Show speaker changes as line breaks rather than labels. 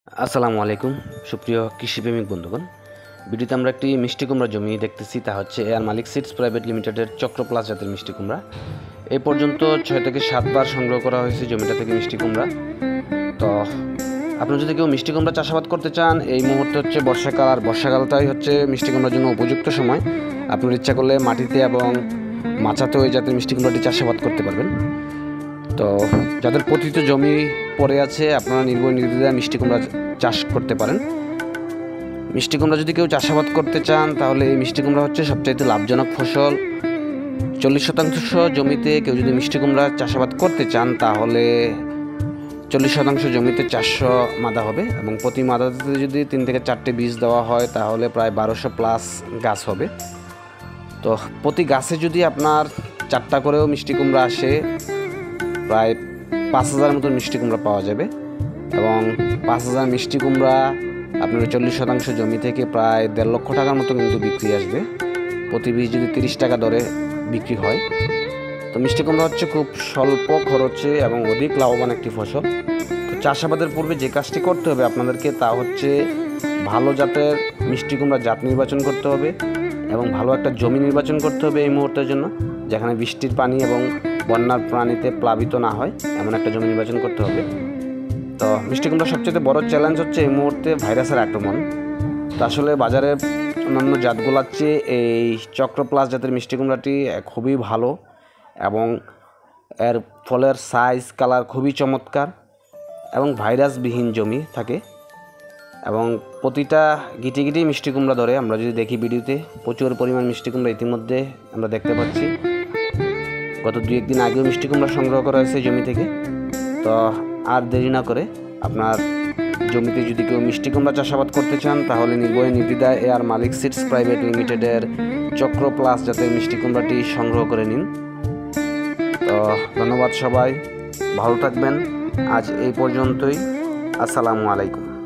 আসসালামু আলাইকুম সুপ্রিয় কৃষিপ্রেমিক বন্ধুগণ। ভিডিওতে আমরা একটি মিষ্টি কুমড়া জমি দেখতেছি, তা হচ্ছে এয়ার মালিক সিডস প্রাইভেট লিমিটেডের চক্র প্লাস জাতের মিষ্টি কুমড়া। এই পর্যন্ত 6 থেকে 7 বার সংগ্রহ করা হয়েছে জমিটা থেকে মিষ্টি কুমড়া। তো আপনারা যদি কেউ মিষ্টি কুমড়া চাষাবাদ করতে চান, এই মুহূর্তে হচ্ছে বর্ষাকাল, আর বর্ষাকালটাই হচ্ছে মিষ্টি কুমড়ার জন্য উপযুক্ত সময়। আপনার ইচ্ছা করলে মাটিতে এবং মাচাতেও এই জাতের মিষ্টি কুমড়াটি চাষাবাদ করতে পারবেন। তো যাদের পতিত জমি পড়ে আছে, আপনারা নির্দ্বিধায় মিষ্টি কুমড়া চাষ করতে পারেন। মিষ্টি কুমড়া যদি কেউ চাষাবাদ করতে চান, তাহলে এই মিষ্টি কুমড়া হচ্ছে সবচাইতে লাভজনক ফসল। 40% জমিতে কেউ যদি মিষ্টি কুমড়া চাষাবাদ করতে চান, তাহলে 40% জমিতে 400 মাদা হবে, এবং প্রতি মাদাতে যদি 3 থেকে 4টে বীজ দেওয়া হয়, তাহলে প্রায় 1200+ গাছ হবে। তো প্রতি গাছে যদি আপনার 4টা করেও মিষ্টি কুমড়া আসে, প্রায় 5000 মতো মিষ্টি কুমড়া পাওয়া যাবে। এবং 5000 মিষ্টি কুমড়া আপনার 40% জমি থেকে প্রায় 1.5 লক্ষ টাকার মতো কিন্তু বিক্রি আসবে। প্রতি বীজ যদি 30 টাকা দরে বিক্রি হয়। তো মিষ্টি কুমড়া হচ্ছে খুব স্বল্প খরচে এবং অধিক লাভবান একটি ফসল। তো চাষাবাদের পূর্বে যে কাজটি করতে হবে আপনাদেরকে, তা হচ্ছে ভালো জাতের মিষ্টি কুমড়া জাত নির্বাচন করতে হবে, এবং ভালো একটা জমি নির্বাচন করতে হবে এই মুহূর্তের জন্য, যেখানে বৃষ্টির পানি এবং বন্যার পানিতে প্লাবিত না হয় এমন একটা জমি নির্বাচন করতে হবে। তো মিষ্টি কুমড়ার সবচেয়ে বড় চ্যালেঞ্জ হচ্ছে এই মুহূর্তে ভাইরাসের আক্রমণ। তো আসলে বাজারে অন্যান্য জাতগুলোর চেয়ে এই চক্র প্লাস জাতের মিষ্টি কুমড়াটি খুবই ভালো, এবং এর ফলের সাইজ কালার খুবই চমৎকার, এবং ভাইরাসবিহীন জমি থাকে, এবং প্রতিটা গিটি গিটি মিষ্টি কুমড়া ধরে। আমরা যদি দেখি ভিডিওতে, প্রচুর পরিমাণ মিষ্টি কুমড়া ইতিমধ্যে আমরা দেখতে পাচ্ছি। গত 2-1 দিন আগেও মিষ্টি কুমড়া সংগ্রহ করা হয়েছে জমি থেকে। তো আর দেরি না করে আপনার জমিতে যদি কেউ মিষ্টি কুমড়া চাষাবাদ করতে চান, তাহলে নির্দ্বিধায় এয়ার মালিক সিডস প্রাইভেট লিমিটেডের চক্র প্লাস জাতের মিষ্টি কুমড়াটি সংগ্রহ করে নিন। তো ধন্যবাদ সবাই, ভালো থাকবেন। আজ এই পর্যন্তই। আসসালামু আলাইকুম।